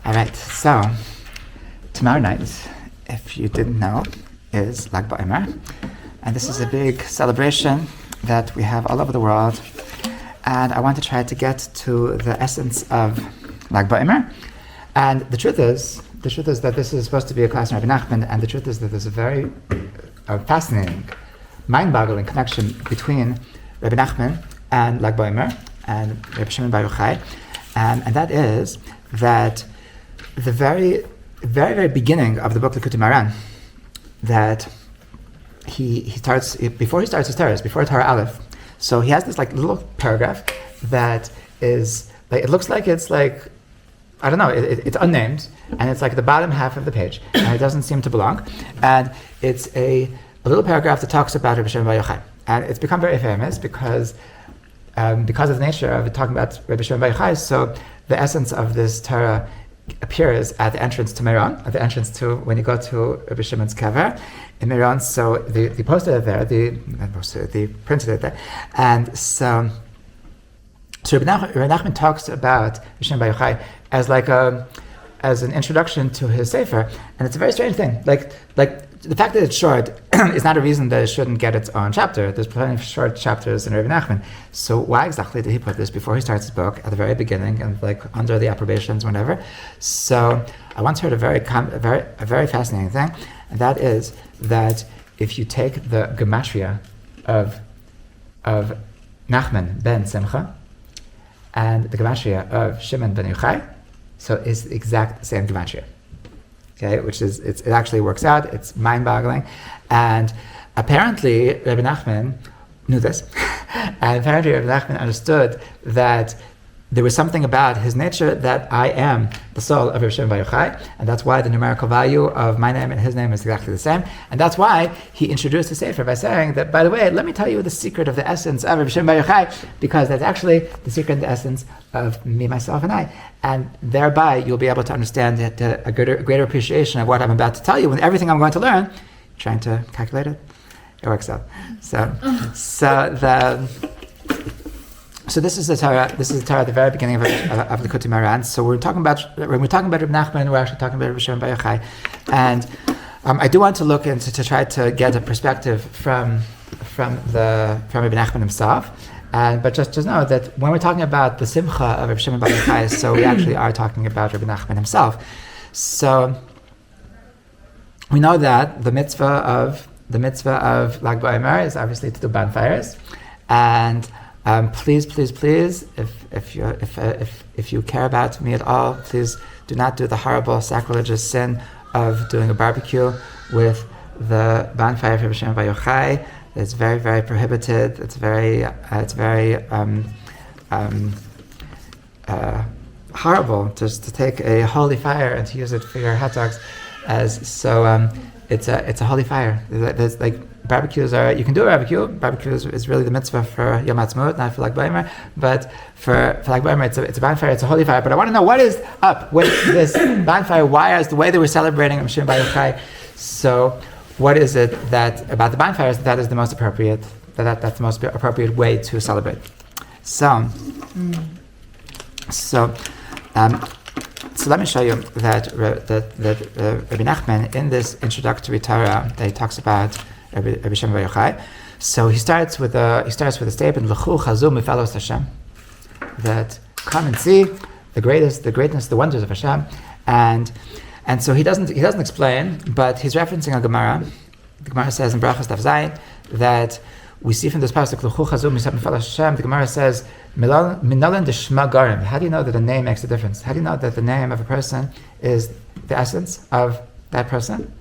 All right, so tomorrow night, if you didn't know, is Lag Beomer, and this is a big celebration that we have all over the world. And I want to try to get to the essence of Lag Beomer. And the truth is that this is supposed to be a class in Rabbi Nachman, and the truth is that there's a very fascinating, mind-boggling connection between Rabbi Nachman and Lag Beomer and Rabbi Shimon Bar Yochai, and that is that the very, very, very beginning of the book Likutei Moharan, that he starts before he starts his Torah, before Torah Aleph. So he has this like little paragraph that is like, it looks like it's like, I don't know, it's unnamed, and it's like the bottom half of the page, and it doesn't seem to belong. And it's a little paragraph that talks about Rabbi Shimon Bar Yochai, and it's become very famous because of the nature of it talking about Rabbi Shimon Bar Yochai. So the essence of this Torah appears at the entrance to Meron, at the entrance to when you go to Rabbi Shimon's kever in Meron. So they posted it there, they printed it there, and so Rabbi Nachman talks about Rabbi Shimon Bar Yochai as an introduction to his sefer, and it's a very strange thing. Like the fact that it's short is not a reason that it shouldn't get its own chapter. There's plenty of short chapters in Rabbi Nachman. So why exactly did he put this before he starts his book at the very beginning and like under the approbations, whatever? So I once heard a very fascinating thing, and that is that if you take the gematria of Nachman ben Simcha and the gematria of Shimon ben Yochai, so it's the exact same gematria. Okay, which is it actually works out. It's mind-boggling, and apparently Rabbi Nachman knew this, and apparently Rabbi Nachman understood that there was something about his nature that I am the soul of Rabbi Shimon Bar Yochai, and that's why the numerical value of my name and his name is exactly the same, and that's why he introduced the sefer by saying that, by the way, let me tell you the secret of the essence of Rabbi Shimon Bar Yochai, because that's actually the secret and the essence of me, myself, and I, and thereby you'll be able to understand a greater appreciation of what I'm about to tell you, and everything I'm going to learn. Trying to calculate it, it works out. So this is the Torah. This is the Torah at the very beginning of the Likutei Moharan. So when we're talking about Rabbi Nachman, we're actually talking about Rabbi Shimon Bar Yochai, and I do want to look into to try to get a perspective from Rabbi Nachman himself. But just know that when we're talking about the Simcha of Rabbi Shimon Bar Yochai, so we actually are talking about Rabbi Nachman himself. So we know that the mitzvah of Lag Beomer is obviously to do bonfires, and please, if you care about me at all, please do not do the horrible sacrilegious sin of doing a barbecue with the bonfire of Rabbi Shimon Bar Yochai. It's very, very prohibited. It's very horrible just to take a holy fire and to use it for your hot dogs. It's a holy fire. There's like barbecues are, you can do a barbecue. Barbecue is really the mitzvah for Yom Ha'atzmaut, not for Lag Beomer. But for Lag Beomer, it's a bonfire, it's a holy fire. But I want to know what is up with this bonfire. Why is the way that we're celebrating Rabbi Shimon Bar Yochai? So what is it that about the bonfires that is the most appropriate? That's the most appropriate way to celebrate. So let me show you that Rabbi Nachman in this introductory Torah that he talks about Rabbi Shimon Bar Yochai. So he starts with a statement: "L'chu chazu mifelos Hashem," that come and see the greatness, the wonders of Hashem, and so he doesn't explain, but he's referencing a Gemara. The Gemara says in Brachos Daf Zayin that we see from this pasuk L'chu chazu mifelos Hashem. The Gemara says, Minolan deshma garim. How do you know that a name makes a difference? How do you know that the name of a person is the essence of that person?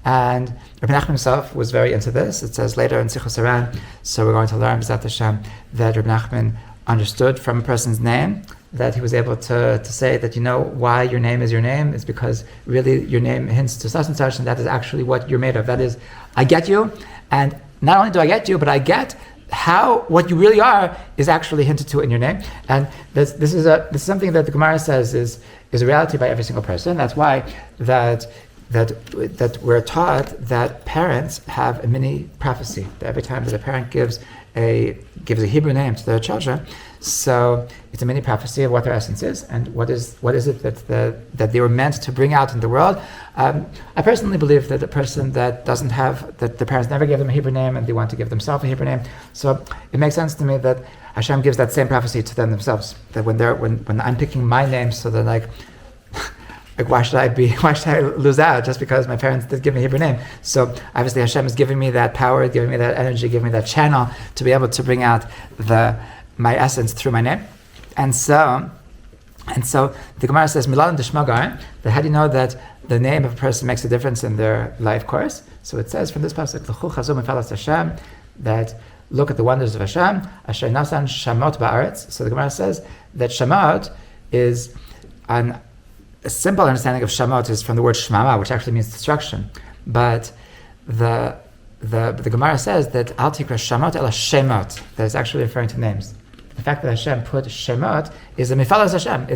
And Rabbi Nachman himself was very into this. It says later in Sichos Haran, so we're going to learn B'ezrat Hashem that Rabbi Nachman understood from a person's name that he was able to say that, you know, why your name is your name is because really your name hints to such, and that is actually what you're made of. That is, I get you, and not only do I get you, but I get how what you really are is actually hinted to in your name. And this is something that the Gemara says is a reality by every single person. That's why that we're taught that parents have a mini prophecy. That every time that a parent gives gives a Hebrew name to their children. So it's a mini prophecy of what their essence is and what is it that they were meant to bring out in the world. I personally believe that a person that doesn't have, that the parents never gave them a Hebrew name and they want to give themselves a Hebrew name. So it makes sense to me that Hashem gives that same prophecy to them themselves. That when I'm picking my name, so they're like why should I lose out just because my parents did give me a Hebrew name? So obviously Hashem is giving me that power, giving me that energy, giving me that channel to be able to bring out my essence through my name. And so the Gemara says, Milan Dishmagar, that how do you know that the name of a person makes a difference in their life course? So it says from this pasuk, L'chu chazum efalas Hashem, that look at the wonders of Hashem, Asher nasan shamot ba'aretz. So the Gemara says that shamot is a simple understanding of shamot is from the word shmama, which actually means destruction. But the Gemara says that al tikra shamot ela shemot, that is actually referring to names. The fact that Hashem put shemot is a mifalas Hashem.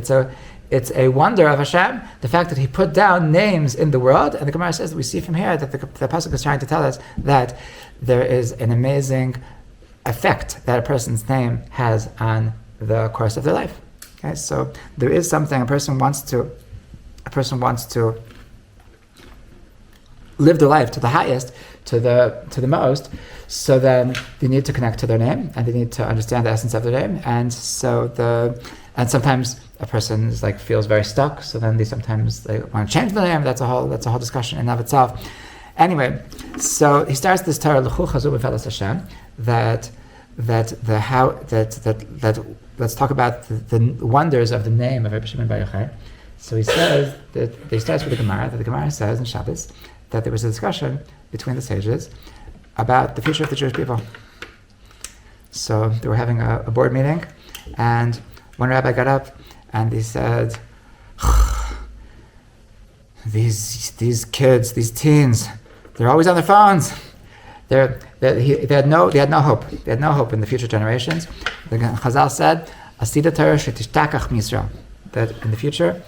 It's a wonder of Hashem, the fact that He put down names in the world. And the Gemara says that we see from here that the pasuk is trying to tell us that there is an amazing effect that a person's name has on the course of their life. Okay, so there is something a person wants to live their life to the highest, to the most. So then they need to connect to their name and they need to understand the essence of their name. And sometimes a person is feels very stuck. So then they sometimes want to change the name. That's a whole discussion in and of itself. Anyway, so he starts this Torah L'chu Chazum Efalas Hashem let's talk about the wonders of the name of Rabbi Shimon Bar Yochai. So he says that he starts with the Gemara. That the Gemara says in Shabbos that there was a discussion between the sages about the future of the Jewish people. So they were having a board meeting, and one rabbi got up and he said, "These kids, these teens, they're always on their phones. They had no hope. They had no hope in the future generations." The Chazal said, "Asida Torah shetistakach misra," that in the future,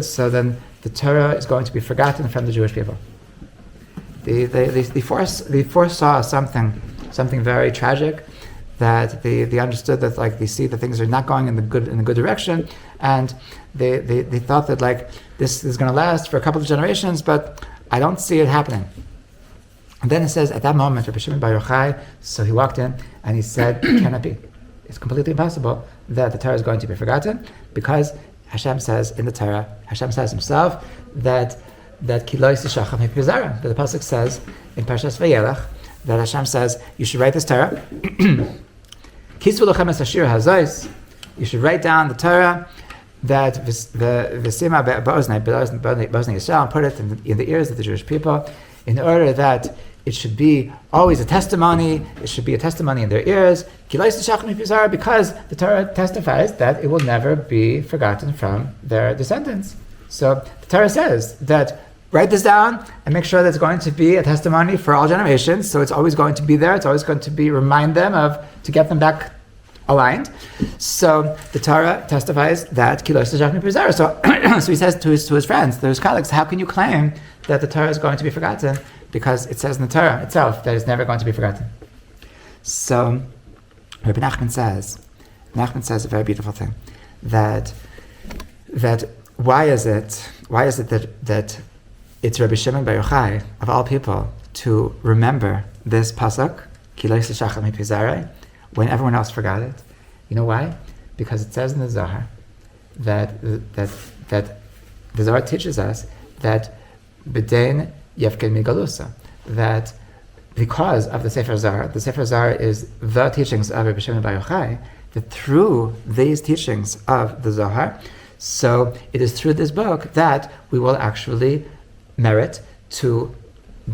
so then the Torah is going to be forgotten from the Jewish people. They foresaw something very tragic, that they understood that they see that things are not going in the good direction, and they thought that this is going to last for a couple of generations, but I don't see it happening. And then it says at that moment, Rabbi Shimon Bar Yochai, so he walked in and he said, "It cannot be. It's completely impossible that the Torah is going to be forgotten, because Hashem says in the Torah, Hashem says Himself that Kiloi Sishacham Hipizara, that the pasuk says in Parshas Vayelach that Hashem says you should write this Torah. Kisvu lochem es hashir hazois. You should write down the Torah that v'sima ba'oznei Yisrael, and put it in the ears of the Jewish people, in order that it should be always a testimony. It should be a testimony in their ears. Because the Torah testifies that it will never be forgotten from their descendants. So the Torah says that write this down and make sure that it's going to be a testimony for all generations. So it's always going to be there. It's always going to remind them to get them back aligned. So the Torah testifies that so he says to his friends, to his colleagues, how can you claim that the Torah is going to be forgotten? Because it says in the Torah itself that it's never going to be forgotten. So Rabbi Nachman says a very beautiful thing, that why is it that it's Rabbi Shimon Bar Yochai of all people to remember this pasuk Kiloi Shacham Hipizarei when everyone else forgot it? You know why? Because it says in the Zohar that the Zohar teaches us that B'dein Yevken Migalusa, that because of the Sefer Zohar is the teachings of Rabbi Shimon Bar Yochai, that through these teachings of the Zohar, so it is through this book that we will actually merit to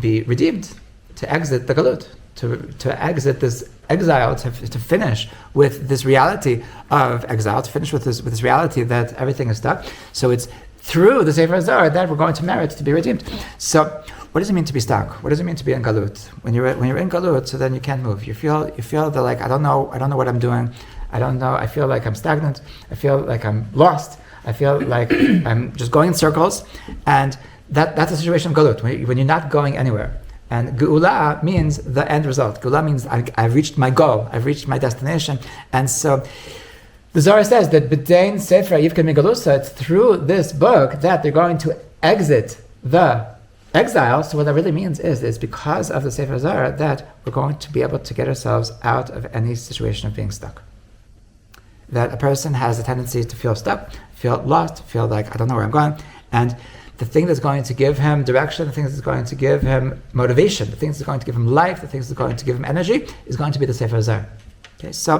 be redeemed, to exit the galut, to exit this exile, to finish with this reality of exile, to finish with this reality that everything is stuck. So it's through the Sefer Zohar that we're going to merit to be redeemed. So what does it mean to be stuck? What does it mean to be in galut? When you're in galut, so then you can't move. You feel that I don't know what I'm doing. I don't know. I feel like I'm stagnant. I feel like I'm lost. I feel like I'm just going in circles, and that's a situation of galut when you're not going anywhere. And Geula means the end result. Geula means I've reached my goal. I've reached my destination. And so the Zohar says that B'dein Sefer Yivken Migalusa, it's through this book that they're going to exit the exile. So what that really means is it's because of the Sefer Zohar that we're going to be able to get ourselves out of any situation of being stuck. That a person has a tendency to feel stuck, feel lost, feel like I don't know where I'm going. And the thing that's going to give him direction, the thing that's going to give him motivation, the thing that's going to give him life, the thing that's going to give him energy is going to be the Sefer Zohar. Okay, so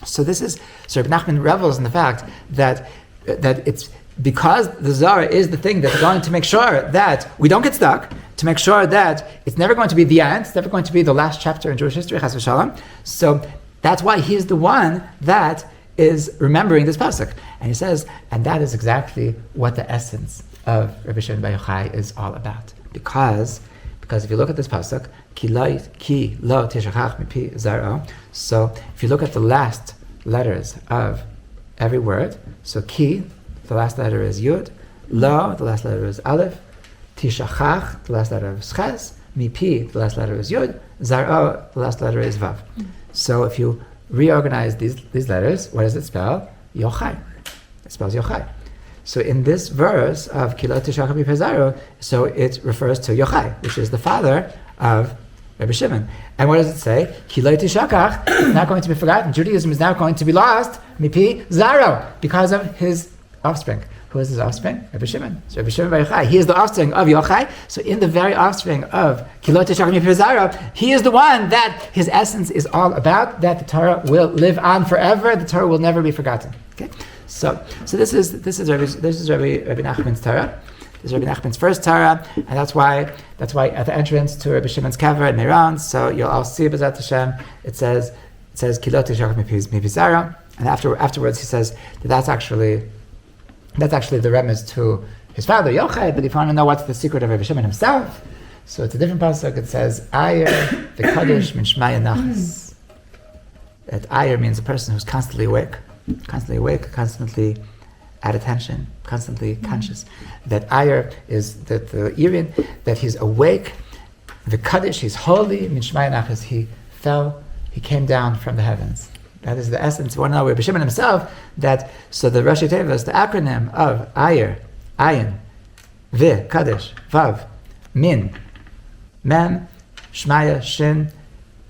Rabbi Nachman revels in the fact that it's because the Zohar is the thing that's going to make sure that we don't get stuck, to make sure that it's never going to be the end, it's never going to be the last chapter in Jewish history, Chas v'Shalom. So that's why he's the one that is remembering this pasuk. And he says, and that is exactly what the essence of Rabbi Shimon Bar Yochai is all about. Because if you look at this pasuk, ki lo tishachach mipi zaro. So if you look at the last letters of every word, so ki, the last letter is yud, lo, the last letter is aleph, tishachach, the last letter is ches, mipi, the last letter is yud, zaro, the last letter is vav. So if you reorganize these letters, what does it spell? Yochai. It spells Yochai. So in this verse of Ki lo tishachach mipi zaro, so it refers to Yochai, which is the father of Rabbi Shimon. And what does it say? Ki lo tishachach, it's not going to be forgotten. Judaism is now going to be lost, mipi zaro, because of his offspring. Who is his offspring? Rabbi Shimon. So Rabbi Shimon Bar Yochai, he is the offspring of Yochai. So in the very offspring of Ki lo tishachach mipi zaro, he is the one that his essence is all about, that the Torah will live on forever, the Torah will never be forgotten. Okay? So this is Rabbi Nachman's Torah. This is Rabbi Nachman's first Torah, and that's why at the entrance to Rabbi Shimon's kever in Meron, so you'll all see B'ezrat Hashem, it says Ki lo tishachach mipi zaro, and afterwards he says that's actually the remez to his father Yochai. But if you want to know what's the secret of Rabbi Shimon himself, so it's a different pasuk. It says Ayer v'kadosh min shmaya nachas. That Ayer means a person who's constantly awake, constantly at attention, constantly conscious. That Ayer is that the Irian, that he's awake, the Kaddish, he's holy, min shmaya nachas, he came down from the heavens. That is the essence. We want to know Rabbi Shimon himself, so the Rashi Tevos, the acronym of Ayer, Ayin, Vi, Kaddish, Vav, Min, Mem, Shmaya, Shin,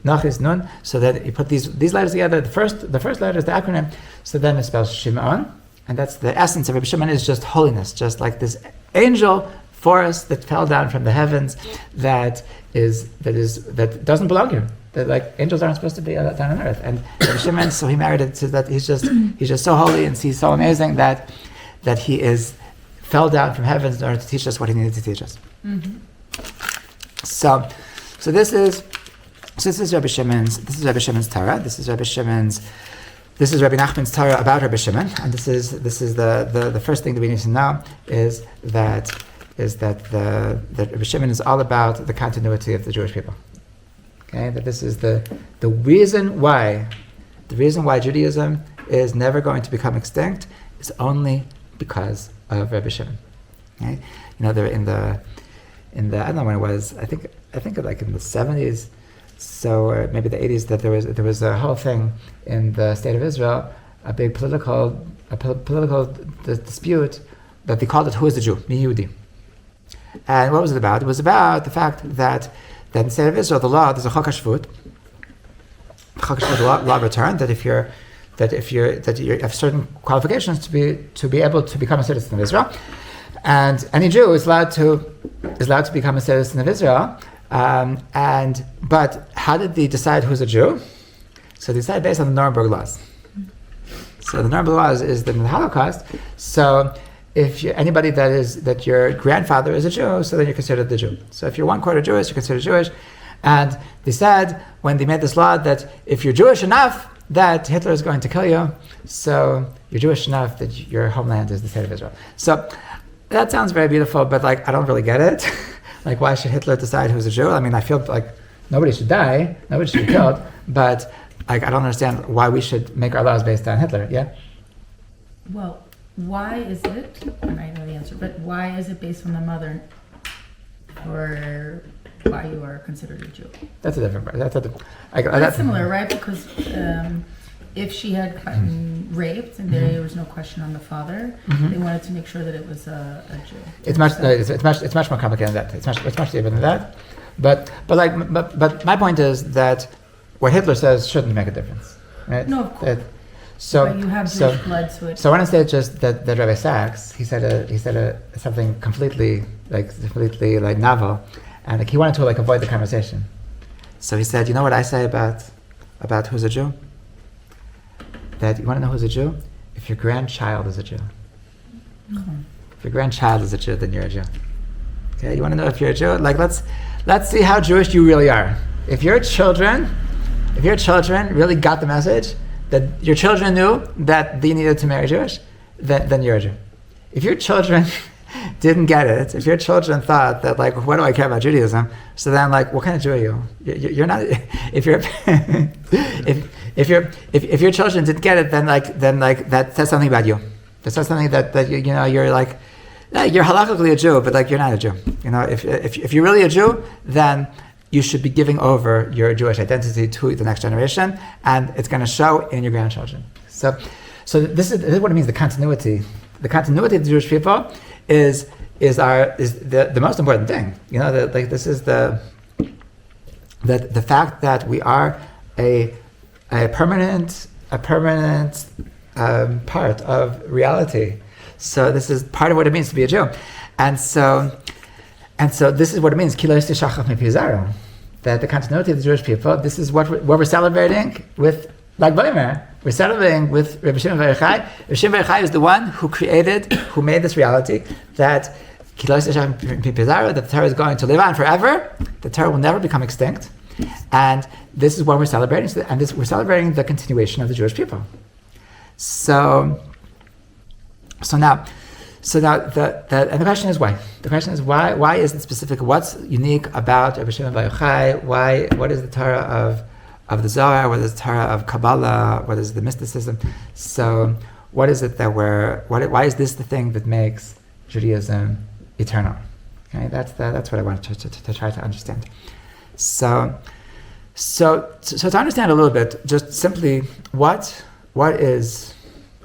Nachis, Nun, so that you put these letters together, the first letter is the acronym, so then it spells Shimon, and that's the essence of Rabbi Shimon, is just holiness, just like this angel forest that fell down from the heavens that doesn't belong here. That like angels aren't supposed to be down on earth. And Rabbi Shimon, so he merited to that he's just so holy and he's so amazing that he fell down from heaven in order to teach us what he needed to teach us. Mm-hmm. So this is Rabbi Shimon's Torah. This is Rabbi Nachman's Torah about Rabbi Shimon, and this is the first thing that we need to know is that Rabbi Shimon is all about the continuity of the Jewish people. Okay, that this is the reason why Judaism is never going to become extinct is only because of Rabbi Shimon. Okay? You know, they're in the I don't know when it was. I think like in the 70s, so or maybe the 80s, that there was a whole thing in the state of Israel, a big political dispute that they called it "Who is the Jew?" Mi Yehudi. And what was it about? It was about the fact that in the state of Israel, the law, there's a Chok HaShvut. Chok HaShvut law returned that if you have certain qualifications to be able to become a citizen of Israel, and any Jew is allowed to become a citizen of Israel. But how did they decide who's a Jew? So they decided based on the Nuremberg laws. So the Nuremberg laws is that in the Holocaust. So if anybody that your grandfather is a Jew, so then you're considered the Jew. So if you're 1/4 Jewish, you're considered Jewish. And they said when they made this law that if you're Jewish enough, that Hitler is going to kill you. So you're Jewish enough that your homeland is the state of Israel. So that sounds very beautiful, but like I don't really get it. Like, why should Hitler decide who's a Jew? I mean, I feel like nobody should die, nobody should be killed, but like I don't understand why we should make our laws based on Hitler. Yeah. Well, why is it? And I know the answer, but why is it based on the mother? Or why you are considered a Jew. That's a different part. That's similar, right? Because if she had gotten raped and there was no question on the father, they wanted to make sure that it was a Jew. It's much more complicated than that. It's much deeper than that. But my point is that what Hitler says shouldn't make a difference, right? No, of course. But you have Jewish blood, so I want to say just that Rabbi Sachs, he said something completely novel, and like he wanted to like avoid the conversation. So he said, you know what I say about who's a Jew? That you want to know who's a Jew? If your grandchild is a Jew. If your grandchild is a Jew, then you're a Jew. Okay, you want to know if you're a Jew? Like let's see how Jewish you really are. If your children really got the message that your children knew that they needed to marry Jewish, then you're a Jew. If your children didn't get it, if your children thought that like, what do I care about Judaism? So then like, what kind of Jew are you? You're not. If your children didn't get it, then that says something about you. That says something that you're like, you're halakhically a Jew, but like you're not a Jew. You know, if you're really a Jew, then you should be giving over your Jewish identity to the next generation, and it's going to show in your grandchildren. So this is what it means. The continuity of the Jewish people is the most important thing. You know, this is the fact that we are a permanent part of reality. So this is part of what it means to be a Jew, and so this is what it means. That the continuity of the Jewish people. This is what we're celebrating with Lag Beomer. We're celebrating with Rabbi Shimon Bar Yochai. Rabbi Shimon Bar Yochai is the one who made this reality that the Torah is going to live on forever. The Torah will never become extinct, and this is what we're celebrating. We're celebrating the continuation of the Jewish people. So now, the question is why? The question is why is it specific? What's unique about Rabbi Shimon Bar Yochai? What is the Torah of the Zohar? What is the Torah of Kabbalah? What is the mysticism? So what is it that why is this the thing that makes Judaism eternal? Okay, that's what I want to try to understand. So to understand a little bit, just simply what is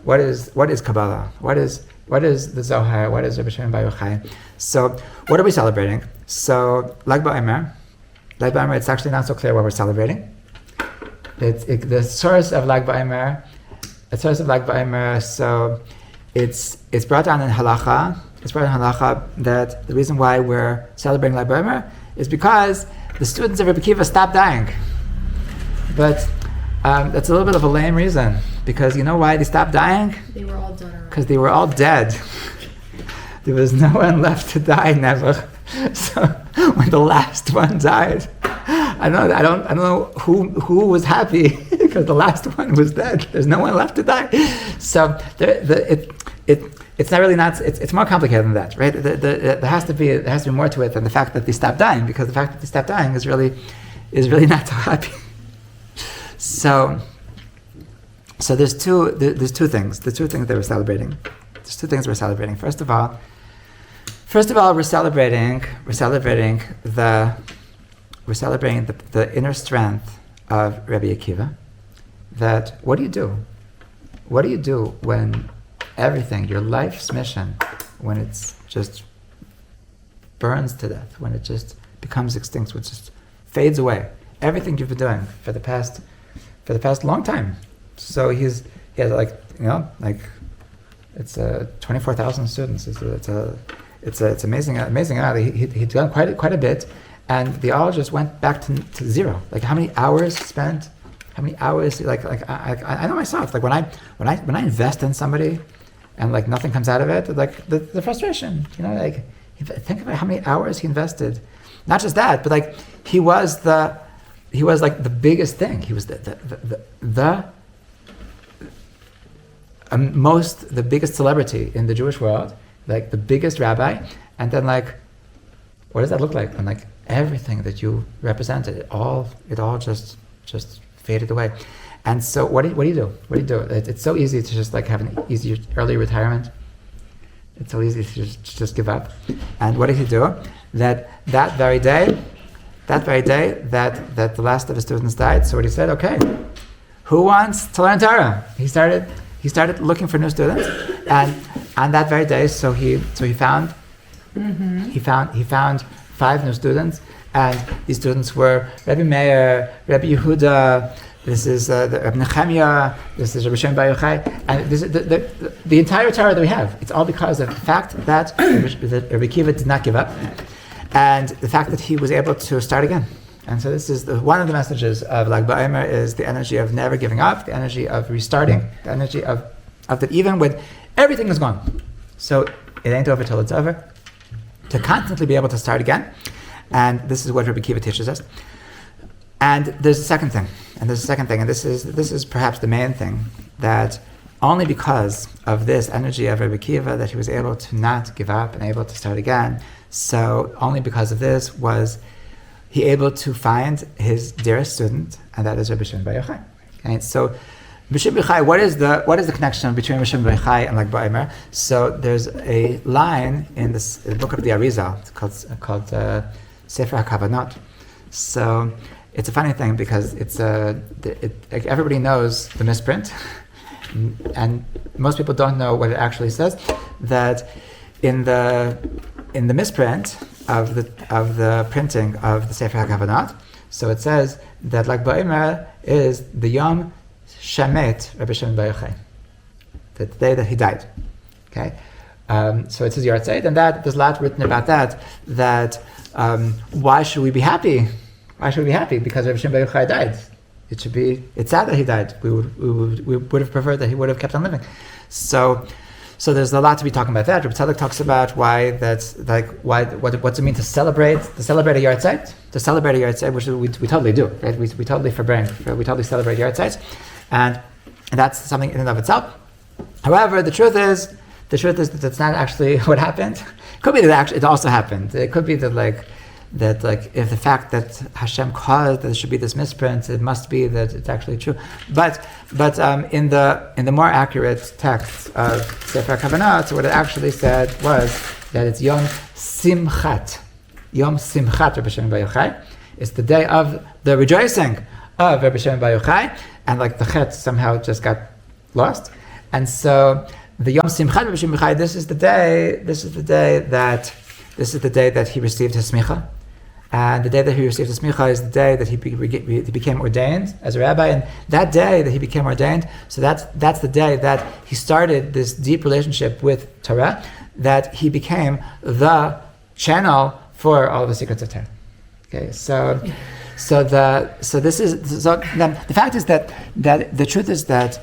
Kabbalah? What is the Zohar? What is Rabbi Shimon Bar Yochai? So what are we celebrating? So Lag Beomer, it's actually not so clear what we're celebrating. The source of Lag Beomer, so it's brought down in halacha. It's brought down in halacha that the reason why we're celebrating Lag Beomer is because the students of Rabbi Akiva stopped dying. But that's a little bit of a lame reason, because you know why they stopped dying? They were all done. Because they were all dead. There was no one left to die, never. So when the last one died, I don't know who was happy because the last one was dead. There's no one left to die. So it's not really it's more complicated than that, right? There has to be more to it than the fact that they stopped dying, because the fact that they stopped dying is really not so happy. So there's two things. The two things that we're celebrating. There's two things we're celebrating. First of all, we're celebrating the inner strength of Rabbi Akiva. That what do you do? What do you do when everything, your life's mission, when it's just burns to death, when it just becomes extinct, when it just fades away? Everything you've been doing for the past long time. So he has it's 24,000 students. It's amazing amount. He'd done quite a bit, and they all just went back to zero. Like how many hours spent? How many hours? I know myself. Like when I invest in somebody, and like nothing comes out of it, like the frustration. You know, like think about how many hours he invested. Not just that, but like he was like the biggest thing. He was the biggest celebrity in the Jewish world, like the biggest rabbi, and then like, what does that look like? And like everything that you represented, it all just faded away. And so what do you do? It's so easy to just like have an easy early retirement. It's so easy to just give up. And what did he do? That very day, that very day that the last of his students died. So what he said, okay, who wants to learn Torah? He started looking for new students, and on that very day, so he found 5 new students, and these students were Rabbi Meir, Rabbi Yehuda. This is Rabbi Nehemiah. This is Rabbi Shimon Bar Yochai, and this is the entire Torah that we have. It's all because of the fact that Rabbi Akiva did not give up, and the fact that he was able to start again. And so this is one of the messages of Lag Beomer is the energy of never giving up, the energy of restarting, the energy of that even when everything is gone, so it ain't over till it's over. To constantly be able to start again, and this is what Rabbi Akiva teaches us. And there's a second thing, and this is perhaps the main thing, that only because of this energy of Rabbi Akiva that he was able to not give up and able to start again. So only because of this was he able to find his dearest student, and that is Rabbi Shimon Bar Yochai. Okay, so Rabbi Shimon Bar Yochai, what is the connection between Rabbi Shimon Bar Yochai and Lag Beomer? So there's a line in the book of the Arizal called Sefer HaKavanot. So it's a funny thing because everybody knows the misprint, and most people don't know what it actually says. That in the misprint of the printing of the Sefer HaKavanot, so it says that Lag Beomer is the Yom Shemet Rabbi Shimon Bar Yochai, the day that he died. Okay, so it's his yahrzeit, and there's a lot written about that. Why should we be happy? Why should we be happy? Because Rabbi Shimon Bar Yochai died. It's sad that he died. We would have preferred that he would have kept on living. So there's a lot to be talking about that. Rabbi Tzadok talks about why that's like what's it mean to celebrate a yahrzeit? To celebrate a yahrzeit, which we totally do, right? We totally celebrate yahrzeits, and that's something in and of itself. However, the truth is that that's not actually what happened. It could be that it also happened. It could be that if the fact that Hashem caused that there should be this misprint, it must be that it's actually true. But in the more accurate text of Sefer HaKavanot, what it actually said was that it's Yom Simchat Rabbi Shimon Bar Yochai. It's the day of the rejoicing of Rabbi Shimon Bar Yochai, and the chet somehow just got lost. And so the Yom Simchat Rabbi Shimon Bar Yochai, this is the day that he received his smicha. And the day that he received his smicha is the day that he became ordained as a rabbi. And that day that he became ordained, so that's the day that he started this deep relationship with Torah, that he became the channel for all the secrets of Torah. Okay, so the fact is that the truth is that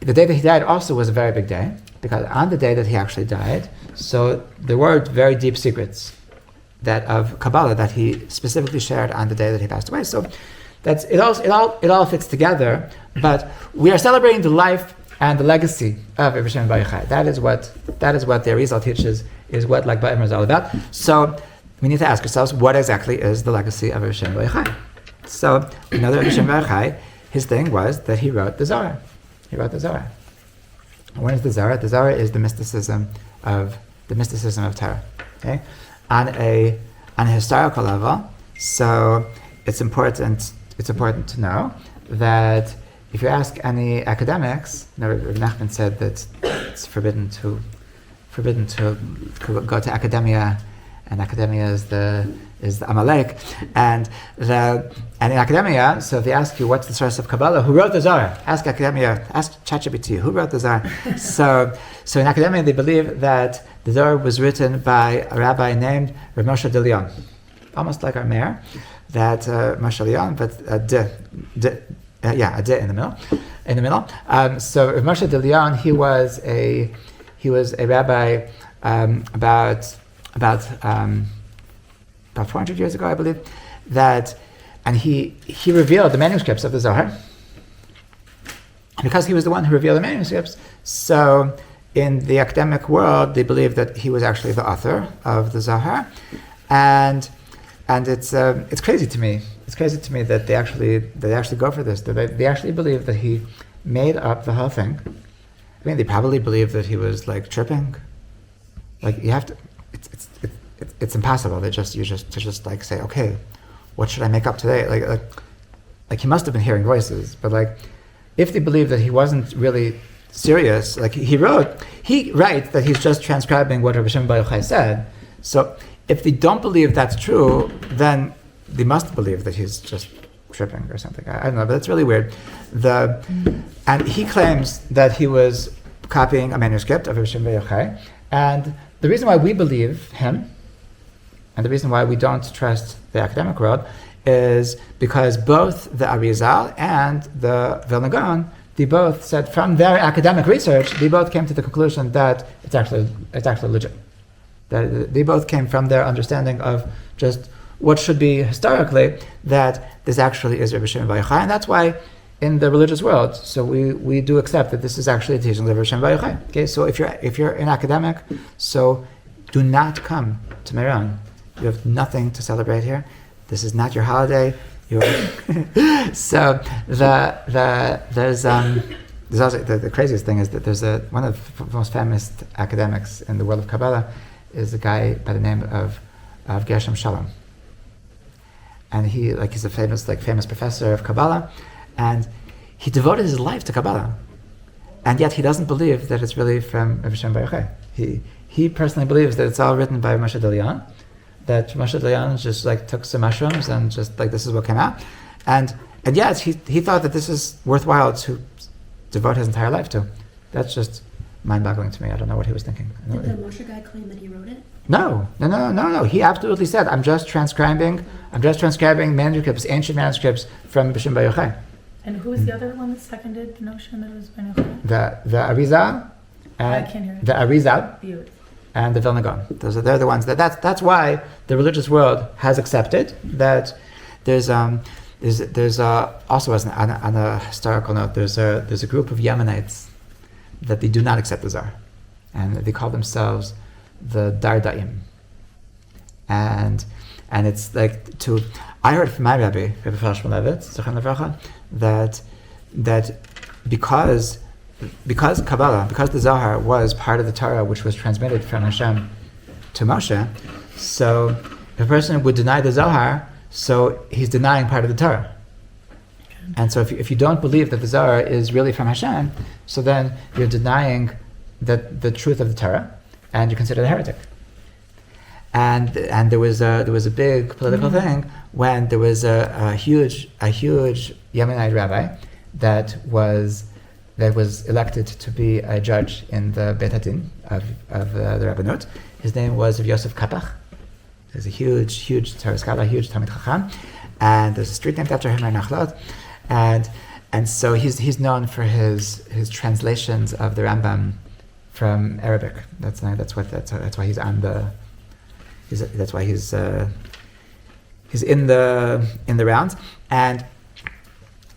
the day that he died also was a very big day, because on the day that he actually died, so there were very deep secrets that of Kabbalah that he specifically shared on the day that he passed away. So that's it all fits together. But we are celebrating the life and the legacy of Rabbi Shimon Bar Yochai. That is what the Arizal teaches, is what Lag Beomer is all about. So we need to ask ourselves, what exactly is the legacy of Rabbi Shimon Bar Yochai? So we know that Rabbi Shimon Bar Yochai, his thing was that he wrote the Zohar. What is the Zohar? The Zohar is the mysticism of Torah. Okay, on a historical level. So it's important to know that if you ask any academics, Rabbi Nachman said that it's forbidden to go to academia, and academia is the Amalek, and in academia, so if they ask you what's the source of Kabbalah, who wrote the Zohar? Ask academia, ask ChatGPT, who wrote the Zohar? So in academia they believe that the Zohar was written by a rabbi named Rav Moshe de Leon, almost like our mayor, that Moshe Leon, but a de in the middle. So Rav Moshe de Leon, he was a rabbi about 400 years ago, I believe, and he revealed the manuscripts of the Zohar. Because he was the one who revealed the manuscripts, so in the academic world, they believe that he was actually the author of the Zohar, and it's crazy to me. It's crazy to me that they actually go for this. They actually believe that he made up the whole thing. I mean, they probably believe that he was tripping. You have to. It's impossible. To just say, okay, what should I make up today? Like he must have been hearing voices, but like, if they believe that he wasn't really serious, like he writes that he's just transcribing what Rabbi Shimon Bar Yochai said. So if they don't believe that's true, then they must believe that he's just tripping or something. I don't know, but that's really weird. And he claims that he was copying a manuscript of Rabbi Shimon Bar Yochai, and the reason why we believe him, and the reason why we don't trust the academic world, is because both the Arizal and the Vilna Gaon, they both said from their academic research, they both came to the conclusion that it's actually legit. That they both came from their understanding of just what should be historically, that this actually is Rabbi Shimon Bar Yochai, and that's why in the religious world, so we do accept that this is actually a teaching of Rabbi Shimon Bar Yochai. Okay, so if you're an academic, so do not come to Meron. You have nothing to celebrate here. This is not your holiday. So there's also the craziest thing is that there's one of the most famous academics in the world of Kabbalah is a guy by the name of Gershom Shalom, and he's a famous professor of Kabbalah, and he devoted his life to Kabbalah, and yet he doesn't believe that it's really from Rabbi Shimon Bar Yochai. He personally believes that it's all written by Moshe Dayan, that Moshe Dayan just took some mushrooms and just this is what came out, and yet he thought that this is worthwhile to devote his entire life to. That's just mind-boggling to me. I don't know what he was thinking. Did the Moshe guy claim that he wrote it? No. He absolutely said, I'm just transcribing manuscripts, ancient manuscripts from Bishim Bar Yochai. And who was the other one that seconded the notion that it was Bar Yochai? The Arizal, I can't hear it. the Arizal, and the Vilna Gaon. They're the ones that's why the religious world has accepted that there's also on a historical note, there's a group of Yemenites that they do not accept the Zohar, and they call themselves the Dardaim. And it's I heard from my Rabbi Frosh Malevitz, Zechron Levracha, that because Kabbalah, because the Zohar was part of the Torah which was transmitted from Hashem to Moshe, so if a person would deny the Zohar, so he's denying part of the Torah. And so if you don't believe that the Zohar is really from Hashem, so then you're denying the truth of the Torah, and you're considered a heretic. And there was a big political thing when there was a huge Yemenite rabbi that was elected to be a judge in the Beit Hadin of the Rabbanut. His name was Yosef Kapach. He's a huge Torah scholar, huge Talmid Chacham, and there's a street named after him, Nachlot. And so he's known for his translations of the Rambam from Arabic. That's why he's on the. That's why he's in the rounds. And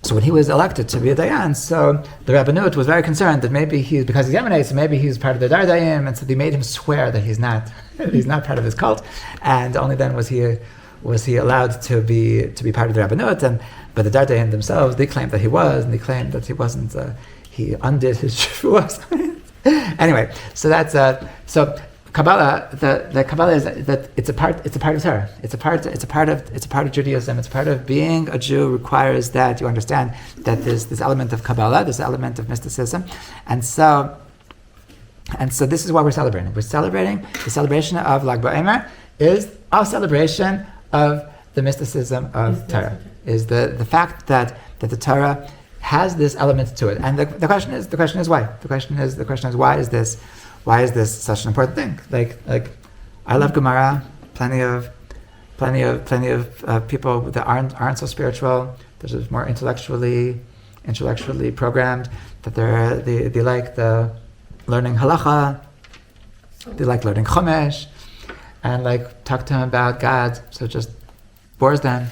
so when he was elected to be a dayan, so the Rabbanut was very concerned that maybe because he's Yemenite, so maybe he's part of the Dardaim, and so they made him swear that he's not part of this cult, and only then was he allowed to be part of the Rabbanut. But the Dardaim themselves, they claimed that he was, and they claimed that he wasn't. He undid his shvuos. Anyway, so that's so Kabbalah. The Kabbalah is that it's a part of Torah. It's a part of Judaism. It's part of being a Jew requires that you understand that there's this element of Kabbalah, this element of mysticism, and so this is what we're celebrating. We're celebrating the celebration of Lag Beomer is our celebration of the mysticism of Torah. Is the fact that the Torah has this element to it, and the question is why? The question is why is this such an important thing? Like I love Gemara. Plenty of people that aren't so spiritual, that are more intellectually programmed, that they like the learning halacha, they like learning chumash, and talk to them about God, so it just bores them.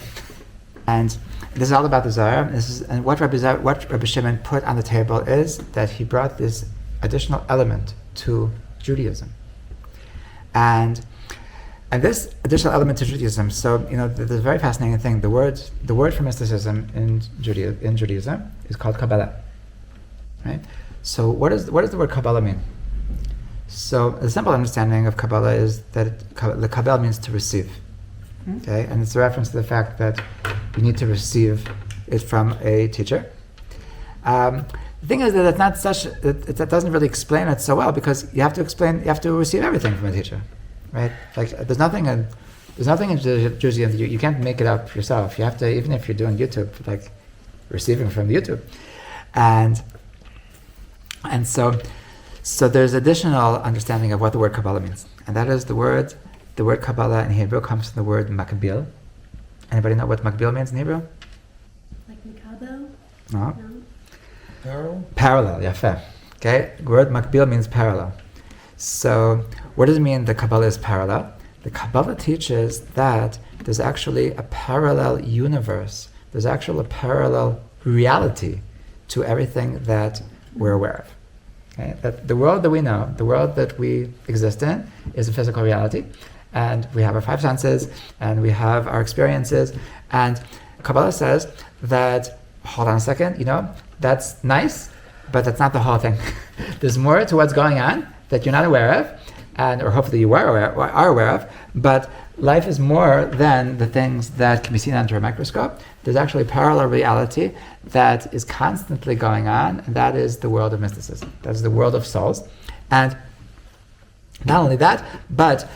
And this is all about the Zohar. And what Rabbi Shimon put on the table is that he brought this additional element to Judaism, and this additional element to Judaism. So there's a very fascinating thing. The word for mysticism in Judaism is called Kabbalah, right? So what does the word Kabbalah mean? So the simple understanding of Kabbalah is that the Kabbalah means to receive. Okay, and it's a reference to the fact that you need to receive it from a teacher. The thing is that it's not such that doesn't really explain it so well, because you have to receive everything from a teacher, right? Like there's nothing in Judaism that you can't make it up yourself. You have to, even if you're doing YouTube, like receiving from YouTube, and so there's additional understanding of what the word Kabbalah means, and that is the word Kabbalah in Hebrew comes from the word makbil. Anybody know what makbil means in Hebrew? Like Mikabo? No. No? Parallel, yafeh. Okay, the word makbil means parallel. So, what does it mean that Kabbalah is parallel? The Kabbalah teaches that there's actually a parallel universe. There's actually a parallel reality to everything that we're aware of. Okay? That the world that we know, the world that we exist in, is a physical reality. And we have our five senses, and we have our experiences. And Kabbalah says that, hold on a second, that's nice, but that's not the whole thing. There's more to what's going on that you're not aware of, or hopefully you are aware of, but life is more than the things that can be seen under a microscope. There's actually a parallel reality that is constantly going on, and that is the world of mysticism. That is the world of souls. And not only that, but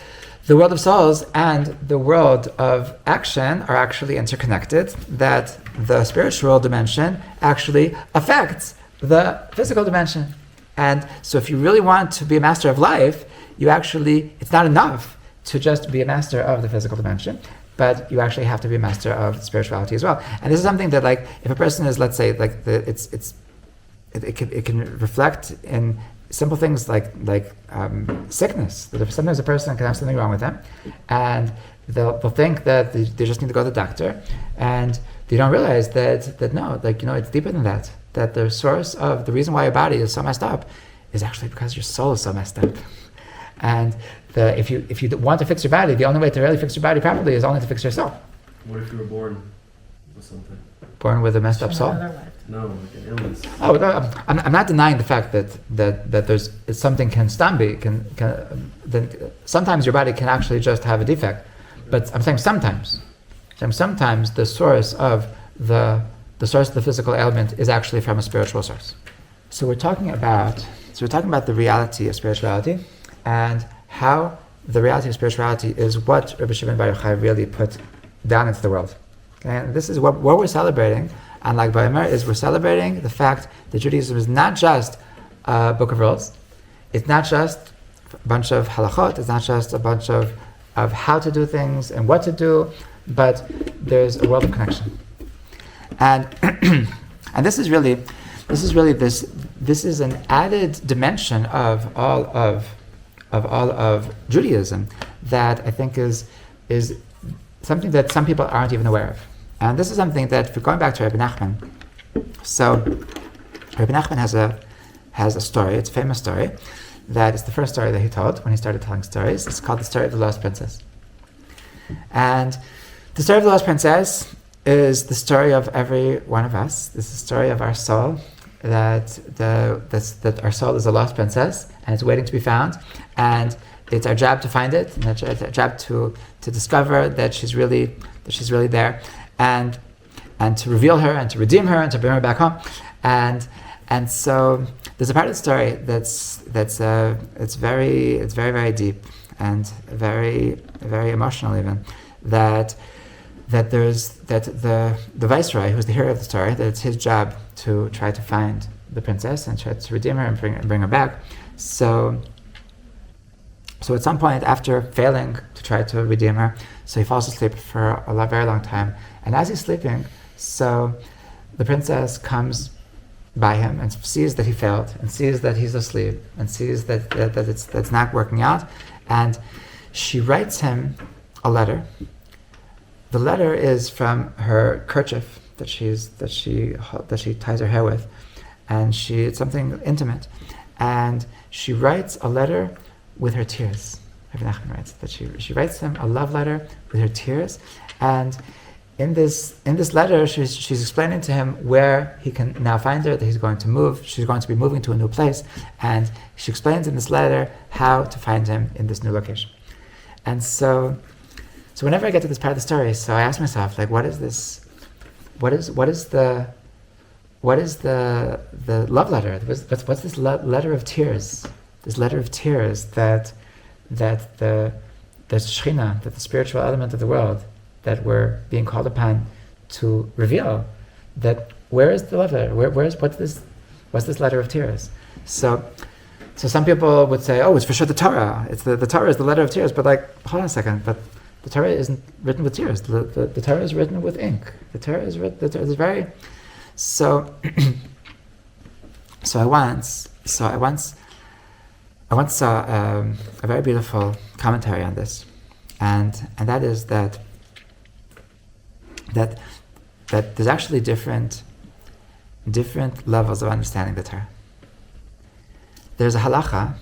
the world of souls and the world of action are actually interconnected, that the spiritual dimension actually affects the physical dimension. And so if you really want to be a master of life, it's not enough to just be a master of the physical dimension, but you actually have to be a master of spirituality as well. And this is something that, like, if a person is, let's say, like it can reflect in simple things like sickness. That sometimes a person can have something wrong with them, and they'll think that they just need to go to the doctor, and they don't realize that no, it's deeper than that. That the source of the reason why your body is so messed up is actually because your soul is so messed up. And if you want to fix your body, the only way to really fix your body properly is only to fix your soul. What if you were born with something? Born with a messed up soul? No, like an illness. Oh, no, I'm not denying the fact that there's something can sometimes your body can actually just have a defect, but I'm saying sometimes the source of the physical ailment is actually from a spiritual source. So we're talking about the reality of spirituality, and how the reality of spirituality is what Rabbi Shimon Bar Yochai really put down into the world. Okay? And this is what we're celebrating on Lag Beomer, is we're celebrating the fact that Judaism is not just a book of rules, it's not just a bunch of halachot, it's not just a bunch of how to do things and what to do, but there's a world of connection. And and this is an added dimension of all of Judaism that I think is something that some people aren't even aware of. And this is something that, if we're going back to Rabbi Nachman, so Rabbi Nachman has a story, it's a famous story, that is the first story that he told when he started telling stories. It's called the story of the Lost Princess. And the story of the Lost Princess is the story of every one of us. This is the story of our soul, that our soul is a lost princess and it's waiting to be found, and it's our job to find it, and it's our job to discover that she's really there, and to reveal her and to redeem her and to bring her back home. And so there's a part of the story that's very very deep and very very emotional even, that the viceroy, who's the hero of the story, that it's his job to try to find the princess and try to redeem her and bring her back. So at some point, after failing to try to redeem her, so he falls asleep for a very long time. And as he's sleeping, so the princess comes by him and sees that he failed, and sees that he's asleep, and sees that it's not working out, and she writes him a letter. The letter is from her kerchief that she ties her hair with, and it's something intimate, and she writes a letter with her tears. Rabbi Nachman writes that she writes him a love letter with her tears, and in this letter she's explaining to him where he can now find her, that he's going to move. She's going to be moving to a new place, and she explains in this letter how to find him in this new location. And so So whenever I get to this part of the story, so I ask myself, like, what is this? What is the love letter? What's this letter of tears? This letter of tears that the Shekhinah, that the spiritual element of the world, that we're being called upon to reveal. That where is the love letter? What's this letter of tears? So some people would say, oh, it's for sure the Torah. It's the Torah is the letter of tears. But like, hold on a second. But the Torah isn't written with tears. The Torah is written with ink. The Torah is very. So I once saw a very beautiful commentary on this, and that is that there's actually different levels of understanding the Torah. There's a halacha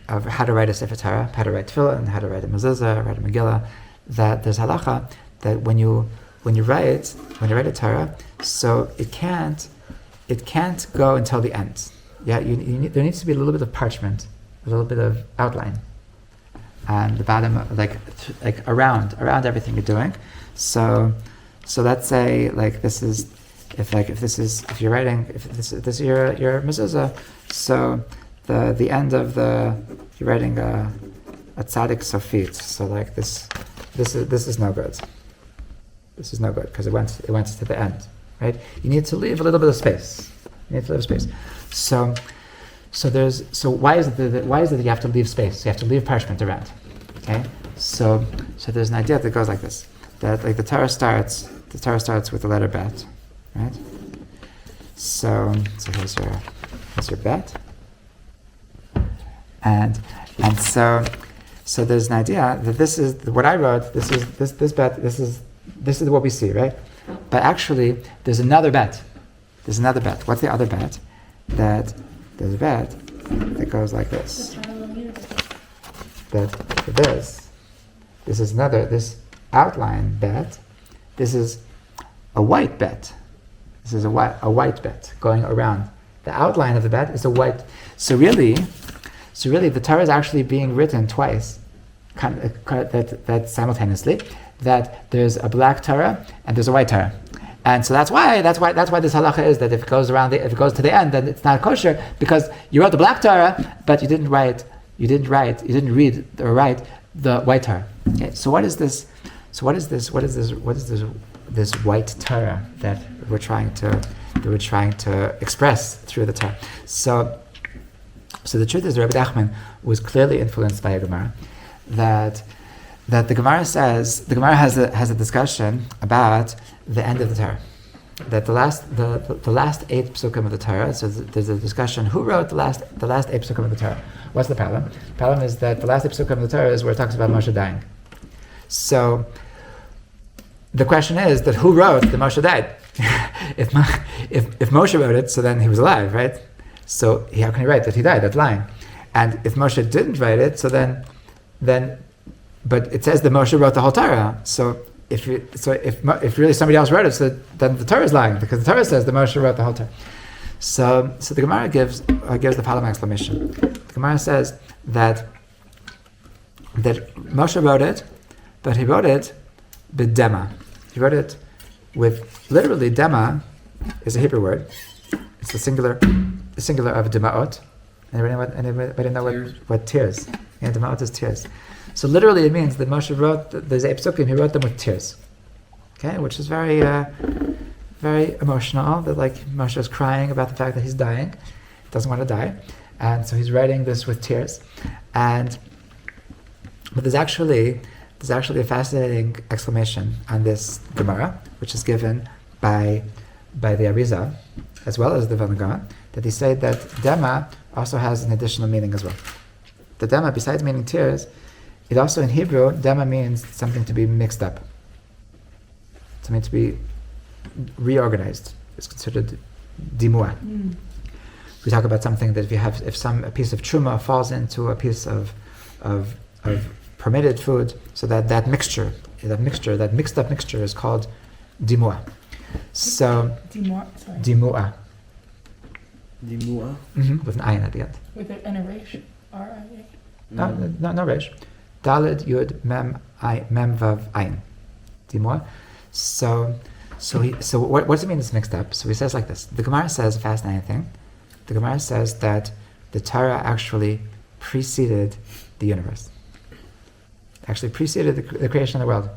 of how to write a Sefer Torah, how to write tefillah, and how to write a mezuzah, write a Megillah. That there's halacha that when you write a Torah, so it can't go until the end. Yeah, there needs to be a little bit of parchment, a little bit of outline, and the bottom, like around everything you're doing. So let's say like this is if you're writing, if this is your mezuzah, so the end of you're writing a tzaddik sofit. So like this is no good. This is no good because it went to the end, right? You need to leave a little bit of space. So why is it that you have to leave space? You have to leave parchment around. Okay? So there's an idea that goes like this. That like the Torah starts with the letter bet, right? So here's your bet. And so there's an idea that this is what I wrote, this bet, this is what we see, right? But actually there's another bet. What's the other bet? That there's a bet that goes like this. That this outline bet, this is a white bet. This is a white bet going around. The outline of the bet is a white. So really the Torah is actually being written twice, that simultaneously, that there's a black Torah and there's a white Torah. And so that's why this halacha is that if it goes to the end, then it's not kosher, because you wrote the black Torah, but you didn't read or write the white Torah. Okay, so what is this white Torah that we're trying to express through the Torah? So the truth is, Rabbi Nachman was clearly influenced by a Gemara that the Gemara says, the Gemara has a discussion about the end of the Torah. That the last 8 psukim of the Torah, so there's a discussion, who wrote the last 8 psukim of the Torah? What's the problem? The problem is that the last 8 psukim of the Torah is where it talks about Moshe dying. So the question is that who wrote that Moshe died? if Moshe wrote it, so then he was alive, right? So how can he write that he died? That's lying. And if Moshe didn't write it, so then but it says that Moshe wrote the whole Torah. So if really somebody else wrote it, so then the Torah is lying, because the Torah says that Moshe wrote the whole Torah. So the Gemara gives the following explanation. The Gemara says that Moshe wrote it, but he wrote it b'dema. He wrote it with, literally, dema is a Hebrew word. It's the singular of demaot. Anybody know what tears? Yeah, demaot is tears. So literally it means that Moshe wrote the 8 psukim, he wrote them with tears. Okay, which is very, very emotional, that like Moshe is crying about the fact that he's dying, doesn't want to die, and so he's writing this with tears. But there's actually a fascinating exclamation on this Gemara, which is given by the Arizal, as well as the Vilna Gaon, that they say that dema also has an additional meaning as well. The dema, besides meaning tears, it also in Hebrew, dema means something to be mixed up, something to be reorganized. It's considered dimua. We talk about something that if a piece of truma falls into a piece of permitted food, so that mixed up mixture is called dimua. So dimua. Dimua. With an ayin at the end. With an a resh, R-I-A. No resh. Daled Yud Mem Vav Ayin. Dimor. So what does it mean it's mixed up? So he says like this. The Gemara says a fascinating thing. The Gemara says that the Torah actually preceded the universe. Actually preceded the creation of the world.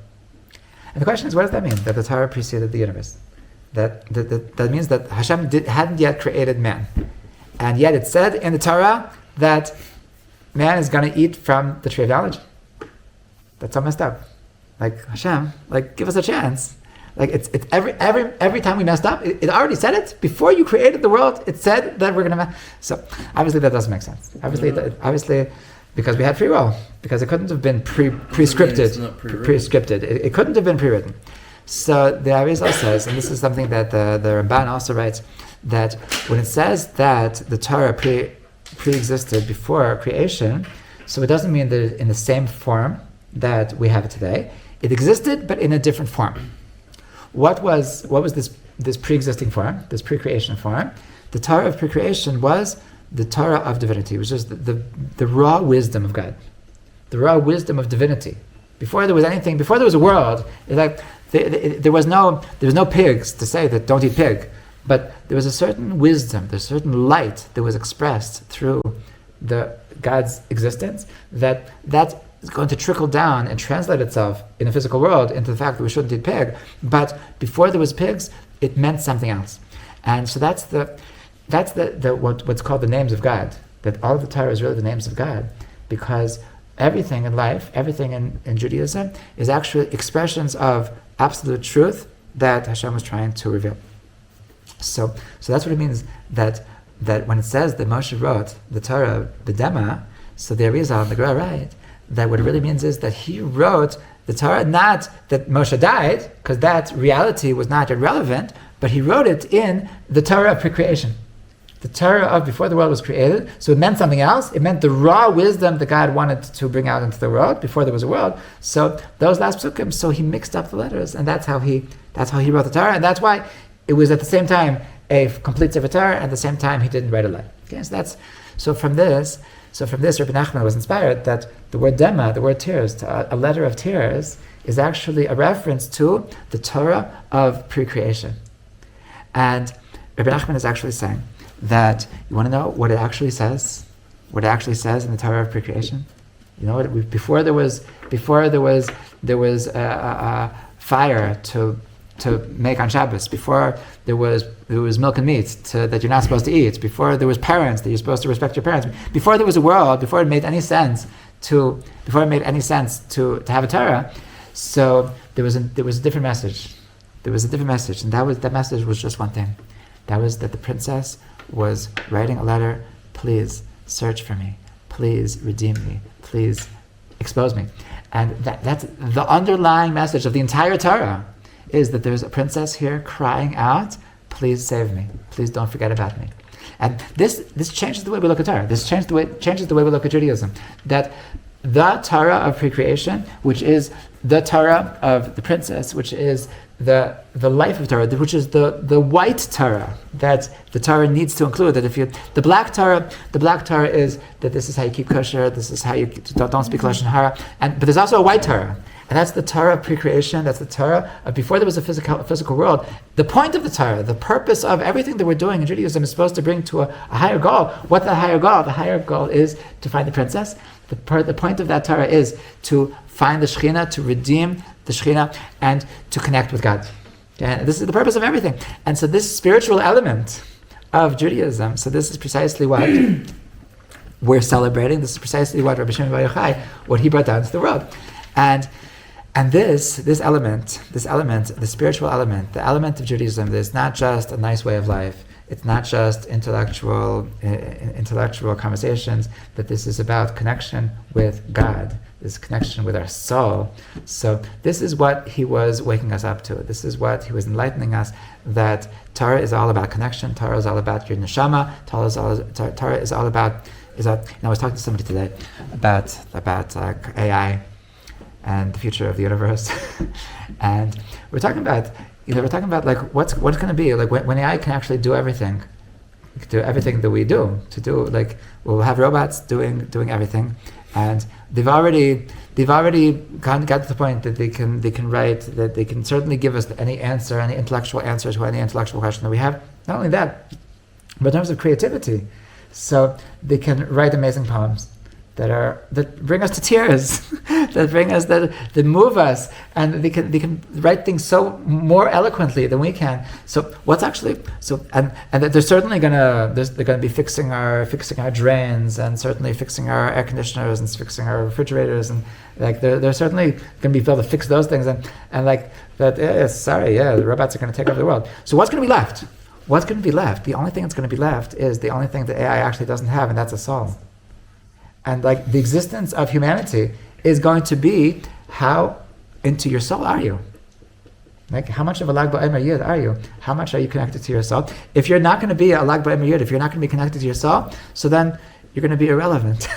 And the question is, what does that mean? That the Torah preceded the universe? That means that Hashem hadn't yet created man. And yet it said in the Torah that man is going to eat from the tree of knowledge. That's so messed up. Like, Hashem, like, give us a chance. Like, it's every time we messed up, it already said it. Before you created the world, it said that we're going to... So, obviously that doesn't make sense. Obviously, because we had free will. Because it couldn't have been prescripted. It couldn't have been pre-written. So, the Arizal says, and this is something that the Ramban also writes, that when it says that the Torah pre-existed before creation, so it doesn't mean that in the same form that we have it today. It existed, but in a different form. What was this pre-existing form, this pre-creation form? The Torah of pre-creation was the Torah of divinity, which is the raw wisdom of God, the raw wisdom of divinity. Before there was anything, before there was a world, there was no pigs to say that don't eat pig, but there was a certain wisdom, there's a certain light that was expressed through the God's existence that is going to trickle down and translate itself in the physical world into the fact that we shouldn't eat pig. But before there was pigs, it meant something else. And so that's what's called the names of God. That all of the Torah is really the names of God, because everything in life, everything in Judaism is actually expressions of absolute truth that Hashem was trying to reveal. So that's what it means that when it says that Moshe wrote the Torah B'dema, so the Arizal and the Gra write that what it really means is that he wrote the Torah, not that Moshe died, because that reality was not irrelevant, but he wrote it in the Torah of pre-creation. The Torah of before the world was created, so it meant something else. It meant the raw wisdom that God wanted to bring out into the world before there was a world. So those last psukim, so he mixed up the letters, and that's how he wrote the Torah, and that's why it was at the same time a complete Sefer Torah, and at the same time he didn't write a letter. Okay, so from this, Rabbi Nachman was inspired that the word dema, the word tears, a letter of tears, is actually a reference to the Torah of pre-creation. And Rabbi Nachman is actually saying that, you want to know what it actually says? What it actually says in the Torah of pre-creation? You know what? Before there was fire to make on Shabbos, before there was milk and meat that you're not supposed to eat, before there was parents that you're supposed to respect your parents, before there was a world, before it made any sense to have a Torah, so there was a different message. There was a different message, and that message was just one thing. That was that the princess was writing a letter, please search for me, please redeem me, please expose me. And that's the underlying message of the entire Torah, is that there's a princess here crying out, please save me, please don't forget about me. And this changes the way we look at Torah. This changes the way we look at Judaism. That the Torah of pre-creation, which is the Torah of the princess, which is the life of Torah, which is the white Torah that the Torah needs to include. That the black Torah is that this is how you keep kosher, this is how you don't speak lashon hara, but there's also a white Torah. And that's the Torah of pre-creation, that's the Torah of before there was a physical world. The point of the Torah, the purpose of everything that we're doing in Judaism is supposed to bring to a higher goal. What's the higher goal? The higher goal is to find the princess. The point of that Torah is to find the Shekhinah, to redeem the Shekhinah, and to connect with God. And this is the purpose of everything. And so this spiritual element of Judaism, so this is precisely what we're celebrating. This is precisely what Rabbi Shimon Bar Yochai, what he brought down to the world. And this element, the spiritual element, the element of Judaism, is not just a nice way of life. It's not just intellectual conversations, but this is about connection with God, this connection with our soul. So this is what he was waking us up to. This is what he was enlightening us, that Torah is all about connection. Torah is all about your neshama. Torah is all about. I was talking to somebody today about AI and the future of the universe, and we're talking about like what's going to be like when AI can actually do everything that we do. We'll have robots doing everything, and they've already they've already got to the point that they can write, that they can certainly give us any answer, any intellectual answer to any intellectual question that we have. Not only that, but in terms of creativity. So they can write amazing poems that bring us to tears, that move us, and they can write things so more eloquently than we can. So what's actually and that they're certainly gonna be fixing our drains, and certainly fixing our air conditioners, and fixing our refrigerators, and like they're certainly gonna be able to fix those things, and like that. The robots are gonna take over the world. So what's gonna be left? What's going to be left? The only thing that's going to be left is the only thing that AI actually doesn't have, and that's a soul. And like the existence of humanity is going to be how into your soul are you? Like how much of a Lag Beomer Yid are you? How much are you connected to your soul? If you're not going to be a Lag Beomer Yid, if you're not going to be connected to your soul, so then you're going to be irrelevant.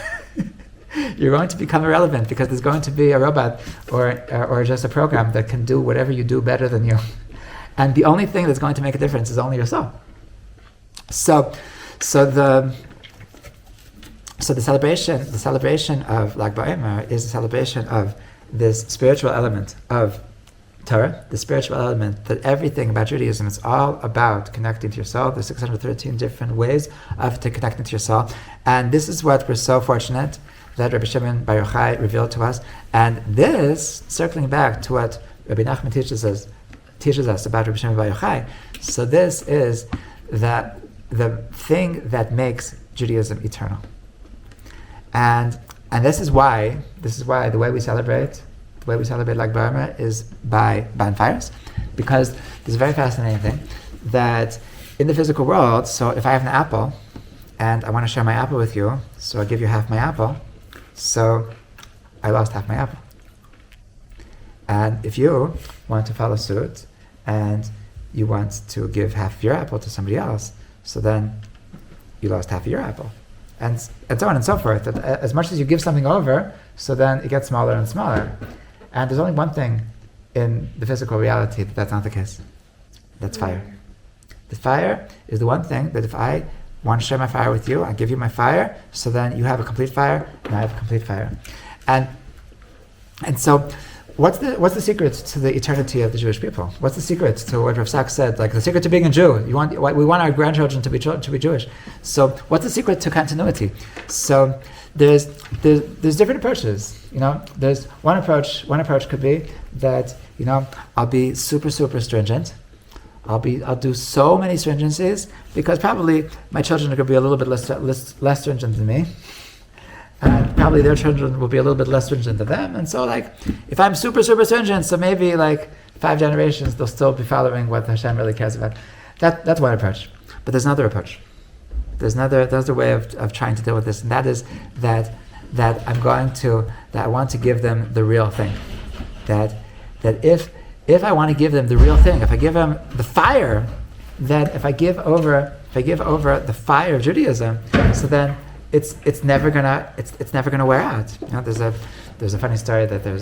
You're going to become irrelevant because there's going to be a robot or just a program that can do whatever you do better than you. And the only thing that's going to make a difference is only your soul. So the celebration of Lag Beomer is a celebration of this spiritual element of Torah, the spiritual element that everything about Judaism is all about connecting to your soul. There's 613 different ways of connecting to your soul, and this is what we're so fortunate that Rabbi Shimon Bar Yochai revealed to us. And this, circling back to what Rabbi Nachman teaches us about Rabbi Shimon Bar Yochai. So this is the thing that makes Judaism eternal. And this is why the way we celebrate Lag Beomer is by bonfires, because there's a very fascinating thing that in the physical world. So if I have an apple and I want to share my apple with you, so I give you half my apple, so I lost half my apple. And if you want to follow suit and you want to give half of your apple to somebody else, so then you lost half of your apple. And so on and so forth. As much as you give something over, so then it gets smaller and smaller. And there's only one thing in the physical reality that's not the case. That's fire. The fire is the one thing that if I want to share my fire with you, I give you my fire, so then you have a complete fire, and I have a complete fire. And so what's the secret to the eternity of the Jewish people? What's the secret to what Rav Sachs said? Like the secret to being a Jew. We want our grandchildren to be Jewish. So what's the secret to continuity? So there's different approaches. There's one approach. One approach could be that I'll be super stringent. I'll do so many stringencies because probably my children are going to be a little bit less stringent than me. And probably their children will be a little bit less stringent than them. And so if I'm super stringent, so maybe 5 generations, they'll still be following what Hashem really cares about. That's one approach. But there's another approach. There's another way of trying to deal with this, and that is that I want to give them the real thing. That if I want to give them the real thing, if I give them the fire, that if I give over the fire of Judaism, so then it's never gonna wear out. There's a funny story that there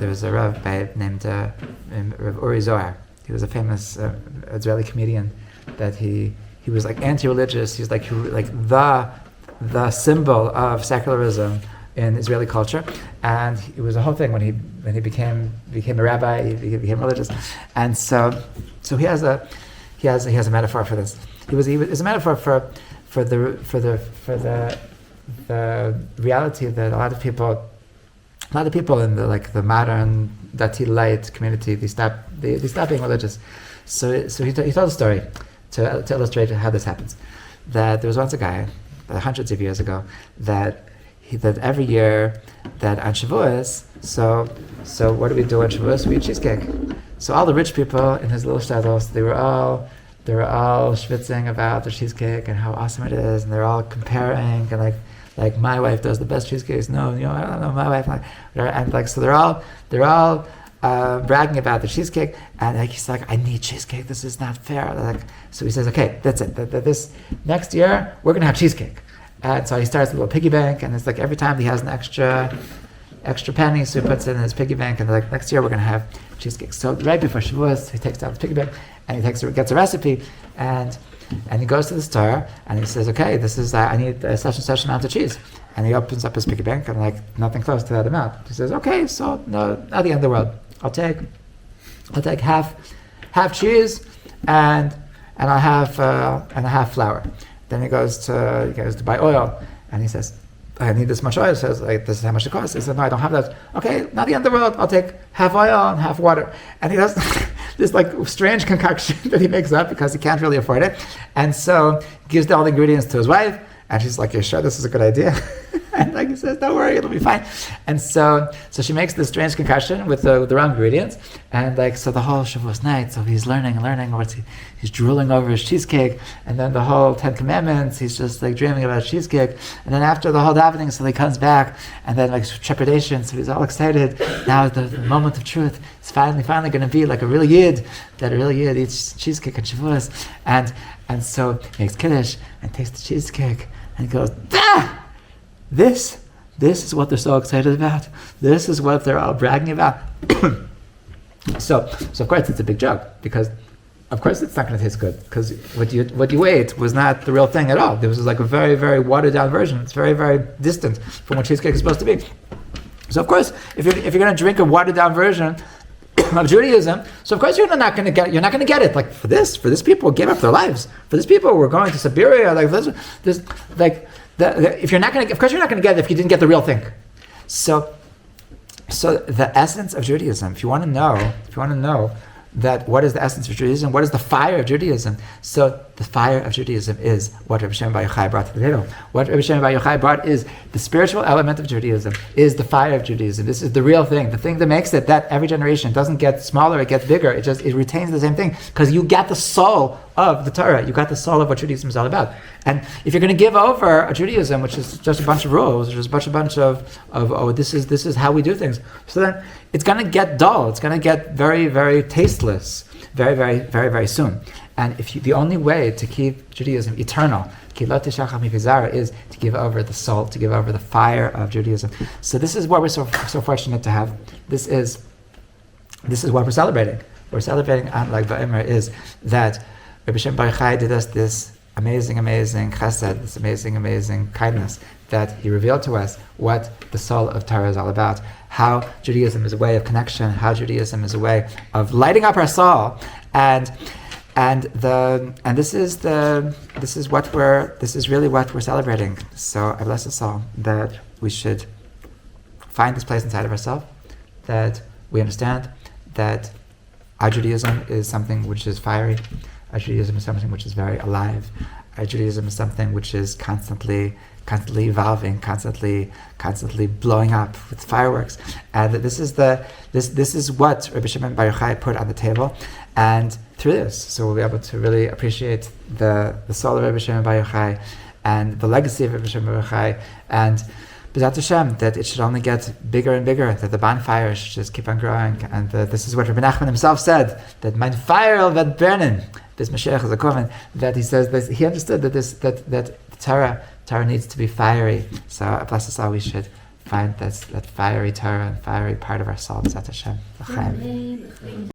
was a Rav named Rav Uri Zohar. He was a famous Israeli comedian that he was anti-religious. He's the symbol of secularism in Israeli culture, and it was a whole thing when he became a rabbi. He became religious, and so he has a metaphor for this. It was a metaphor for the reality that a lot of people in the modern Dati light community, they stop being religious. So he told a story to illustrate how this happens. That there was once a guy, hundreds of years ago, that every year that on Shavuos, so what do we do on Shavuos? We eat cheesecake. So all the rich people in his little shtetls, they were all schwitzing about the cheesecake and how awesome it is, and they're all comparing and like my wife does the best cheesecakes. No, I don't know my wife. And so they're all bragging about the cheesecake, and he's like, I need cheesecake. This is not fair. So he says, okay, that's it. This next year we're gonna have cheesecake. And so he starts a little piggy bank, and it's every time he has an extra penny, so he puts it in his piggy bank, and next year we're gonna have cheesecake. So right before Shavuos, he takes out the piggy bank, and he gets a recipe, and he goes to the store, and he says, okay, this is I need such and such amount of cheese. And he opens up his piggy bank and like nothing close to that amount. He says, okay, so no, not the end of the world. I'll take half cheese and I'll have and a half flour. Then he goes to buy oil, and he says, I need this much oil. He says, like, this is how much it costs. He said, no, I don't have that. Okay, not the end of the world. I'll take half oil and half water. And he does this like strange concoction that he makes up because he can't really afford it. And so he gives all the ingredients to his wife, and she's like, you're sure this is a good idea? And like he says, don't worry, it'll be fine. And so she makes this strange concussion with the wrong ingredients, and like so the whole Shavuos night, so he's learning, he's drooling over his cheesecake, and then the whole 10 Commandments, he's just like dreaming about cheesecake, and then after the whole davening, so he comes back, and then like trepidation, so he's all excited. Now the moment of truth is finally going to be like a real yid eats cheesecake and Shavuos, and so he makes kiddush and tastes the cheesecake, and he goes, ah! This is what they're so excited about. This is what they're all bragging about. So of course it's a big joke, because of course it's not going to taste good, because what you ate was not the real thing at all. This was like a very, very watered down version. It's very, very distant from what cheesecake is supposed to be. So of course, if you're going to drink a watered down version of Judaism, so of course you're not going to get it. Like for this people gave up their lives. For this people were going to Siberia. Like this like. If you're not going to, of course, you're not going to get it if you didn't get the real thing. So the essence of Judaism, if you want to know that what is the essence of Judaism, what is the fire of Judaism? So the fire of Judaism is what Rabbi Shimon Bar Yochai brought to the table. What Rabbi Shimon Bar Yochai brought is the spiritual element of Judaism, is the fire of Judaism. This is the real thing, the thing that makes it that every generation doesn't get smaller, it gets bigger. It retains the same thing, because you got the soul of the Torah. You got the soul of what Judaism is all about. And if you're going to give over a Judaism, which is just a bunch of rules, which is a bunch of this is how we do things, so then it's going to get dull. It's going to get very, very tasteless, very, very, very, very soon. And the only way to keep Judaism eternal, is to give over the soul, to give over the fire of Judaism. So this is what we're so fortunate to have. This is what we're celebrating. We're celebrating on Lag Beomer is that Rabbi Shimon Bar Yochai did us this amazing chesed, this amazing kindness, that he revealed to us what the soul of Torah is all about, how Judaism is a way of connection, how Judaism is a way of lighting up our soul, and this is really what we're celebrating. So I bless us all that we should find this place inside of ourselves, that we understand that our Judaism is something which is fiery. Our Judaism is something which is very alive. Our Judaism is something which is constantly evolving, constantly blowing up with fireworks. And this is what Rabbi Shimon Bar Yochai put on the table. And through this, so we'll be able to really appreciate the soul of Rabbi Shimon Bar Yochai and the legacy of Rabbi Shimon Bar Yochai, and B'ezrat Hashem, that it should only get bigger and bigger, that the bonfire should just keep on growing. And this is what Rabbi Nachman himself said, that mein fire wird brennen. This Mashiach is a common, that he says that he understood that Torah needs to be fiery. So bless us all, we should find that fiery Torah and fiery part of our soul. B'ezrat Hashem. L'chaim.